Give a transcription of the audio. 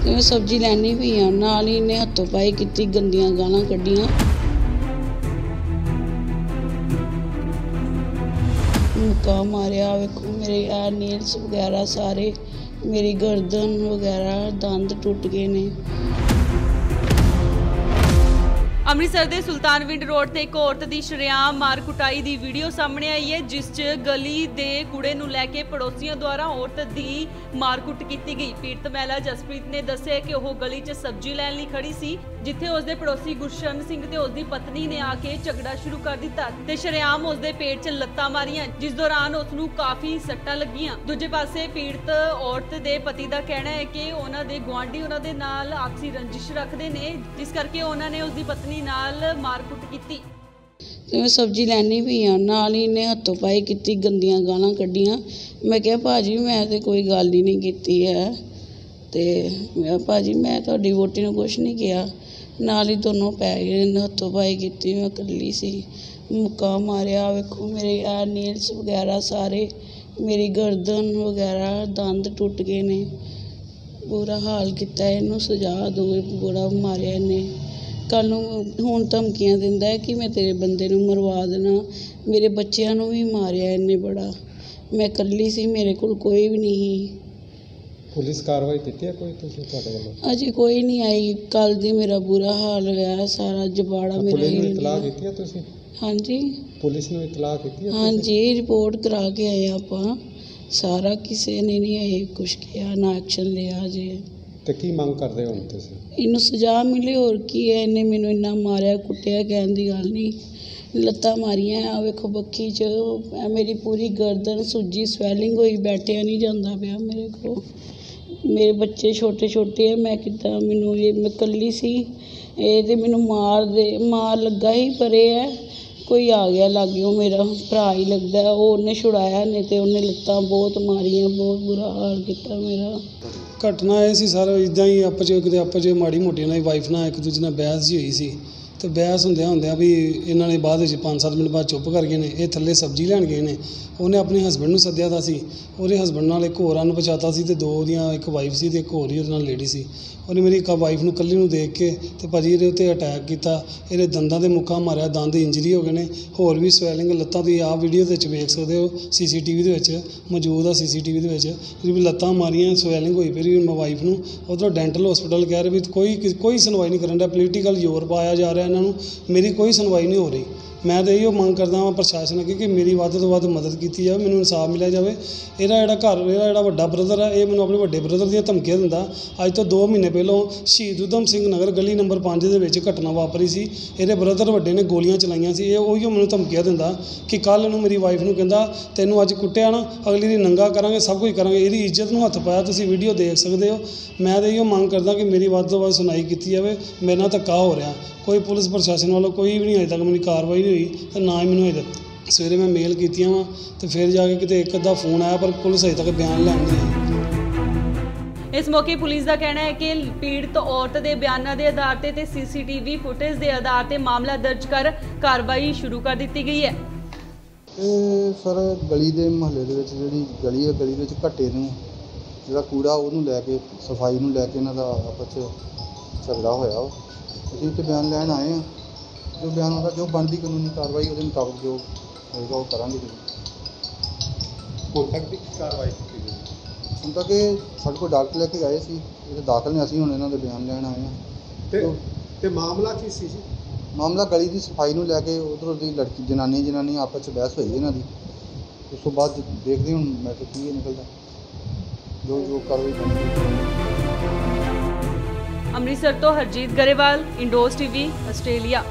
ਤੇ ਮੈਂ ਸਬਜ਼ੀ ਲੈਣੀ ਪਈ ਆ, ਨਾਲ ਹੀ ਇਹਨੇ ਹੱਥੋਂ ਪਾਈ ਕੀਤੀ, ਗੰਦੀਆਂ ਗਾਲਾਂ ਕੱਢੀਆਂ। ਮੁੱਕਾ ਮਾਰਿਆ, ਵੇਖੋ ਮੇਰੇ ਆ ਨੀਲਸ ਵਗੈਰਾ ਸਾਰੇ, ਮੇਰੀ ਗਰਦਨ ਵਗੈਰਾ, ਦੰਦ ਟੁੱਟ ਗਏ ਨੇ। ਅੰਮ੍ਰਿਤਸਰ ਦੇ ਸੁਲਤਾਨਵਿੰਡ ਰੋਡ ਤੇ ਇੱਕ ਔਰਤ ਦੀ ਸ਼ਰੇਆਮ ਮਾਰ ਕੁਟਾਈ ਦੀ ਵੀਡੀਓ ਸਾਹਮਣੇ ਆਈ ਹੈ, ਜਿਸ 'ਚ ਗਲੀ ਦੇ ਕੂੜੇ ਨੂੰ ਲੈ ਕੇ ਪੜੋਸੀਆਂ ਦੁਆਰਾ ਔਰਤ ਦੀ ਮਾਰਕੁੱਟ ਕੀਤੀ ਗਈ। ਪੀੜਤ ਮਹਿਲਾ ਜਸਪ੍ਰੀਤ ਨੇ ਦੱਸਿਆ ਕਿ ਉਹ ਗਲੀ 'ਚ ਸਬਜ਼ੀ ਲੈਣ ਲਈ ਖੜੀ ਸੀ, ਜਿੱਥੇ ਉਸਦੇ ਪੜੋਸੀ ਗੁਰਸ਼ਰਨ ਸਿੰਘ ਤੇ ਉਸਦੀ ਪਤਨੀ ਨੇ ਆ ਕੇ ਝਗੜਾ ਸ਼ੁਰੂ ਕਰ ਦਿੱਤਾ ਤੇ ਸ਼ਰੇਆਮ ਉਸਦੇ ਪੇਟ 'ਚ ਲੱਤਾਂ ਮਾਰੀਆਂ, ਜਿਸ ਦੌਰਾਨ ਉਸ ਨੂੰ ਕਾਫੀ ਸੱਟਾਂ ਲੱਗੀਆਂ। ਦੂਜੇ ਪਾਸੇ ਪੀੜਤ ਔਰਤ ਦੇ ਪਤੀ ਦਾ ਕਹਿਣਾ ਹੈ ਕਿ ਉਹਨਾਂ ਦੇ ਗੁਆਂਢੀ ਉਹਨਾਂ ਦੇ ਨਾਲ ਆਪਸੀ ਰੰਜਿਸ਼ ਰੱਖਦੇ ਨੇ, ਜਿਸ ਕਰਕੇ ਉਹਨਾਂ ਨੇ ਉਸਦੀ ਪਤਨੀ ਨਾਲ ਮਾਰਕੁੱਟ ਕੀਤੀ। ਤੇ ਮੈਂ ਸਬਜ਼ੀ ਲੈਣੀ ਪਈ ਆ, ਨਾਲ ਹੀ ਇਹਨੇ ਹੱਥੋਂ ਪਾਈ ਕੀਤੀ, ਗੰਦੀਆਂ ਗਾਲਾਂ ਕੱਢੀਆਂ। ਮੈਂ ਕਿਹਾ ਭਾਜੀ ਮੈਂ ਤੇ ਕੋਈ ਗੱਲ ਹੀ ਨਹੀਂ ਕੀਤੀ ਹੈ, ਤੇ ਮੈਂ ਭਾਜੀ ਮੈਂ ਤੁਹਾਡੀ ਵਹੁਟੀ ਨੂੰ ਕੁਛ ਨਹੀਂ ਕਿਹਾ। ਨਾਲ ਹੀ ਦੋਨੋਂ ਪੈ ਗਏ, ਹੱਥੋਂ ਪਾਈ ਕੀਤੀ। ਮੈਂ ਇਕੱਲੀ ਸੀ, ਮੁੱਕਾ ਮਾਰਿਆ, ਵੇਖੋ ਮੇਰੇ ਆ ਨੀਲਸ ਵਗੈਰਾ ਸਾਰੇ, ਮੇਰੀ ਗਰਦਨ ਵਗੈਰਾ, ਦੰਦ ਟੁੱਟ ਗਏ ਨੇ। ਬੁਰਾ ਹਾਲ ਕੀਤਾ, ਇਹਨੂੰ ਸਜ਼ਾ ਦਿਓ, ਬੁਰਾ ਮਾਰਿਆ ਇਹਨੇ। ਕੱਲ੍ਹ ਨੂੰ ਹੁਣ ਧਮਕੀਆਂ ਦਿੰਦਾ ਹੈ ਕਿ ਮੈਂ ਤੇਰੇ ਬੰਦੇ ਨੂੰ ਮਰਵਾ ਦੇਣਾ, ਮੇਰੇ ਬੱਚਿਆਂ ਨੂੰ ਵੀ ਮਾਰਿਆ ਇਹਨੇ ਬੜਾ। ਮੈਂ ਇਕੱਲੀ ਸੀ, ਮੇਰੇ ਕੋਲ ਕੋਈ ਵੀ ਨਹੀਂ ਸੀ। ਪੁਲਿਸ ਕਾਰਵਾਈ ਕੀਤੀ ਹੈ ਕੋਈ ਤੁਸੀਂ ਤੁਹਾਡੇ ਵੱਲੋਂ? ਅਜੇ ਕੋਈ ਨਹੀਂ ਆਈ। ਕੱਲ੍ਹ ਦੀ ਮੇਰਾ ਬੁਰਾ ਹਾਲ ਹੋਇਆ, ਸਾਰਾ ਜਬਾੜਾ ਮੇਰਾ ਪੁਲਿਸ ਨੂੰ ਇਤਲਾਹ ਕੀਤੀ ਹੈ ਤੁਸੀਂ? ਹਾਂਜੀ ਪੁਲਿਸ ਨੂੰ ਇਤਲਾਹ ਕੀਤੀ ਹੈ? ਹਾਂਜੀ ਰਿਪੋਰਟ ਕਰਾ ਕੇ ਆਏ ਆਪਾਂ ਸਾਰਾ, ਕਿਸੇ ਨੇ ਨਹੀਂ ਆਏ ਕੁਛ ਕਿਹਾ, ਨਾ ਐਕਸ਼ਨ ਲਿਆ ਜੇ। ਤੇ ਕੀ ਮੰਗ ਕਰਦੇ ਹੋ ਹੁਣ ਤੁਸੀਂ? ਇਹਨੂੰ ਸਜ਼ਾ ਮਿਲੇ, ਹੋਰ ਕੀ ਹੈ। ਇਹਨੇ ਮੈਨੂੰ ਇੰਨਾ ਮਾਰਿਆ ਕੁੱਟਿਆ, ਕਹਿਣ ਦੀ ਗੱਲ ਨਹੀਂ। ਲੱਤਾਂ ਮਾਰੀਆਂ, ਆ ਵੇਖੋ ਬੱਖੀ 'ਚ ਮੇਰੀ ਪੂਰੀ ਗਰਦਨ ਸੁੱਜੀ, ਸਵੈਲਿੰਗ ਹੋਈ, ਬੈਠਿਆ ਨਹੀਂ ਜਾਂਦਾ ਪਿਆ ਮੇਰੇ ਕੋਲ। ਮੇਰੇ ਬੱਚੇ ਛੋਟੇ ਛੋਟੇ ਆ, ਮੈਂ ਕਿੱਦਾਂ, ਮੈਨੂੰ ਇਹ ਮੈਂ ਇਕੱਲੀ ਸੀ, ਇਹ ਤੇ ਮੈਨੂੰ ਮਾਰ ਲੱਗਾ ਹੀ ਪਰੇ ਹੈ, ਕੋਈ ਆ ਗਿਆ ਲਾਗੇ, ਉਹ ਮੇਰਾ ਭਰਾ ਹੀ ਲੱਗਦਾ, ਉਹਨੇ ਛੁਡਾਇਆ, ਨਹੀਂ ਤੇ ਉਹਨੇ ਲੱਤਾਂ ਬਹੁਤ ਮਾਰੀਆਂ, ਬਹੁਤ ਬੁਰਾ ਹਾਲ ਕੀਤਾ ਮੇਰਾ। ਘਟਨਾ ਇਹ ਸੀ ਸਰ, ਇੱਦਾਂ ਹੀ ਆਪਸ 'ਚ ਮਾੜੀ ਮੋਟੀ ਇਹਨਾਂ ਦੀ ਵਾਈਫ ਨਾਲ ਇੱਕ ਦੂਜੇ ਨਾਲ ਬਹਿਸ ਜੀ ਹੋਈ ਸੀ, ਅਤੇ ਬਹਿਸ ਹੁੰਦਿਆਂ ਵੀ ਇਹਨਾਂ ਨੇ ਬਾਅਦ ਵਿੱਚ 5-7 ਮਿੰਟ ਬਾਅਦ ਚੁੱਪ ਕਰ ਗਏ ਨੇ। ਇਹ ਥੱਲੇ ਸਬਜ਼ੀ ਲੈਣ ਗਏ ਨੇ, ਉਹਨੇ ਆਪਣੇ ਹਸਬੈਂਡ ਨੂੰ ਸੱਦਿਆ ਦਾ ਸੀ, ਉਹਦੇ ਹਸਬੈਂਡ ਨਾਲ ਇੱਕ ਹੋਰ ਅਣਪਛਾਤਾ ਸੀ, ਅਤੇ 2 ਉਹਦੀਆਂ, ਇੱਕ ਵਾਈਫ ਸੀ ਅਤੇ ਇੱਕ ਹੋਰ ਹੀ ਉਹਦੇ ਨਾਲ ਲੇਡੀ ਸੀ। ਉਹਨੇ ਮੇਰੀ ਇੱਕ ਵਾਈਫ ਨੂੰ ਇਕੱਲੀ ਨੂੰ ਦੇਖ ਕੇ ਅਤੇ ਭਾਜੀ ਇਹਦੇ ਉੱਤੇ ਅਟੈਕ ਕੀਤਾ, ਇਹਦੇ ਦੰਦਾਂ ਦੇ ਮੁੱਕਾ ਮਾਰਿਆ, ਦੰਦ ਇੰਜਰੀ ਹੋ ਗਏ ਨੇ, ਹੋਰ ਵੀ ਸਵੈਲਿੰਗ ਲੱਤਾਂ ਤੁਸੀਂ ਆਹ ਵੀਡੀਓ ਦੇ ਵਿੱਚ ਵੇਖ ਸਕਦੇ ਹੋ, CCTV ਦੇ ਵਿੱਚ ਮੌਜੂਦ ਆ। CCTV ਦੇ ਵਿੱਚ ਵੀ ਲੱਤਾਂ ਮਾਰੀਆਂ, ਸਵੈਲਿੰਗ ਹੋਈ ਪਈ ਮੇਰੀ ਵਾਈਫ ਨੂੰ। ਉੱਧਰੋਂ ਡੈਂਟਲ ਹਸਪੀਟਲ ਕਹਿ ਰਹੇ ਵੀ ਕੋਈ ਸੁਣਵਾਈ ਨਹੀਂ ਕਰਨ ਡਿਆ, ਪੋਲੀਟੀਕਲ ਜ਼ੋਰ ਪਾਇਆ ਜਾ ਰਿਹਾ ਇਹਨਾਂ ਨੂੰ, ਮੇਰੀ ਕੋਈ ਸੁਣਵਾਈ ਨਹੀਂ ਹੋ ਰਹੀ। ਮੈਂ ਤਾਂ ਇਹੋ ਮੰਗ ਕਰਦਾ ਹਾਂ ਪ੍ਰਸ਼ਾਸਨ ਅੱਗੇ ਕਿ ਮੇਰੀ ਵੱਧ ਤੋਂ ਵੱਧ ਮਦਦ ਕੀਤੀ ਜਾਵੇ, ਮੈਨੂੰ ਇਨਸਾਫ ਮਿਲਿਆ ਜਾਵੇ। ਇਹਦਾ ਜਿਹੜਾ ਵੱਡਾ ਬ੍ਰਦਰ ਹੈ, ਇਹ ਮੈਨੂੰ ਆਪਣੇ ਵੱਡੇ ਬ੍ਰਦਰ ਦੀਆਂ ਧਮਕੀਆਂ ਦਿੰਦਾ। ਅੱਜ ਤੋਂ 2 ਮਹੀਨੇ ਪਹਿਲਾਂ ਸ਼ਹੀਦ ਊਧਮ ਸਿੰਘ ਨਗਰ ਗਲੀ ਨੰਬਰ 5 ਦੇ ਵਿੱਚ ਘਟਨਾ ਵਾਪਰੀ ਸੀ, ਇਹਦੇ ਬ੍ਰਦਰ ਵੱਡੇ ਨੇ ਗੋਲੀਆਂ ਚਲਾਈਆਂ ਸੀ। ਇਹ ਉਹੀਓ ਮੈਨੂੰ ਧਮਕੀਆਂ ਦਿੰਦਾ ਕਿ ਕੱਲ੍ਹ ਨੂੰ ਮੇਰੀ ਵਾਈਫ ਨੂੰ ਕਹਿੰਦਾ ਤੈਨੂੰ ਅੱਜ ਕੁੱਟਿਆ ਨਾ, ਅਗਲੀ ਦੀ ਨੰਗਾ ਕਰਾਂਗੇ, ਸਭ ਕੁਝ ਕਰਾਂਗੇ। ਇਹਦੀ ਇੱਜ਼ਤ ਨੂੰ ਹੱਥ ਪਾਇਆ, ਤੁਸੀਂ ਵੀਡੀਓ ਦੇਖ ਸਕਦੇ ਹੋ। ਮੈਂ ਤਾਂ ਇਹੋ ਮੰਗ ਕਰਦਾ ਕਿ ਮੇਰੀ ਵੱਧ ਤੋਂ ਵੱਧ ਸੁਣਾਈ ਕੀਤੀ ਜਾਵੇ। ਮੇਰੇ ਨਾਲ ਧੱਕਾ ਹੋ ਰਿਹਾ, ਕੋਈ ਪੁਲਿਸ ਪ੍ਰਸ਼ਾਸਨ ਵੱਲੋਂ ਕੋਈ ਵੀ ਨਹੀਂ ਅਜੇ ਤੱਕ ਮੇਰੀ ਕਾਰਵਾਈ ਨਹੀਂ ਹੋਈ, ਅਤੇ ਨਾ ਹੀ ਮੈਨੂੰ ਅਜੇ ਸਵੇਰੇ ਮੈਂ ਮੇਲ ਕੀਤੀਆਂ ਵਾ, ਅਤੇ ਫਿਰ ਜਾ ਕੇ ਕਿਤੇ ਇੱਕ ਅੱਧਾ ਫੋਨ ਆਇਆ, ਪਰ ਪੁਲਿਸ ਅਜੇ ਤੱਕ ਬਿਆਨ ਲੈਣ ਨਹੀਂ ਆਈ। ਇਸ ਮੌਕੇ ਪੁਲਿਸ ਦਾ ਕਹਿਣਾ ਹੈ ਕਿ ਪੀੜਤ ਔਰਤ ਦੇ ਬਿਆਨਾਂ ਦੇ ਆਧਾਰ ਤੇ CCTV ਫੁਟੇਜ ਦੇ ਆਧਾਰ ਤੇ ਮਾਮਲਾ ਦਰਜ ਕਰ ਕਾਰਵਾਈ ਸ਼ੁਰੂ ਕਰ ਦਿੱਤੀ ਗਈ ਹੈ। ਇਹ ਸਰ ਗਲੀ ਦੇ ਮੁਹੱਲੇ ਦੇ ਵਿੱਚ ਜਿਹੜੀ ਗਲੀ ਹੈ, ਗਲੀ ਵਿੱਚ ਘੱਟੇ ਨੂੰ ਜਿਹੜਾ ਕੂੜਾ ਉਹਨੂੰ ਲੈ ਕੇ, ਸਫਾਈ ਨੂੰ ਲੈ ਕੇ ਇਹਨਾਂ ਦਾ ਆਪਸ 'ਚ ਝਗੜਾ ਹੋਇਆ। ਅਸੀਂ ਇੱਥੇ ਬਿਆਨ ਲੈਣ ਆਏ ਹਾਂ, ਜੋ ਬਿਆਨ ਹੁੰਦਾ, ਜੋ ਬਣਦੀ ਕਾਨੂੰਨੀ ਕਾਰਵਾਈ ਉਹਦੇ ਮੁਤਾਬਕ ਜੋ ਹੋਏਗਾ ਉਹ ਕਰਾਂਗੇ। ਹੁਣ ਤੱਕ ਦੀ ਕਾਰਵਾਈ ਕੀਤੀ ਗਈ? ਹੁਣ ਤੱਕ ਇਹ ਸਾਡੇ ਕੋਲ ਡਾਕਟਰ ਲੈ ਕੇ ਆਏ ਸੀ, ਇਹ ਦਾਖਲ ਨੇ, ਅਸੀਂ ਹੁਣ ਇਹਨਾਂ ਦੇ ਬਿਆਨ ਲੈਣ ਆਏ ਹਾਂ। ਤੇ ਮਾਮਲਾ ਕੀ ਸੀ ਜੀ? ਮਾਮਲਾ ਗਲੀ ਦੀ ਸਫਾਈ ਨੂੰ ਲੈ ਕੇ, ਉੱਧਰੋਂ ਦੀ ਲੜਕੀ ਜਨਾਨੀ ਆਪਸ 'ਚ ਬਹਿਸ ਹੋਈ ਇਹਨਾਂ ਦੀ। ਉਸ ਤੋਂ ਬਾਅਦ ਦੇਖਦੇ ਹੁਣ ਮੈਟਰ ਕੀ ਨਿਕਲਦਾ, ਜੋ ਕਾਰਵਾਈ ਬਣਦੀ। ਅੰਮ੍ਰਿਤਸਰ ਤੋਂ ਹਰਜੀਤ ਗਰੇਵਾਲ, ਇੰਡੋਜ਼ TV, ਆਸਟ੍ਰੇਲੀਆ।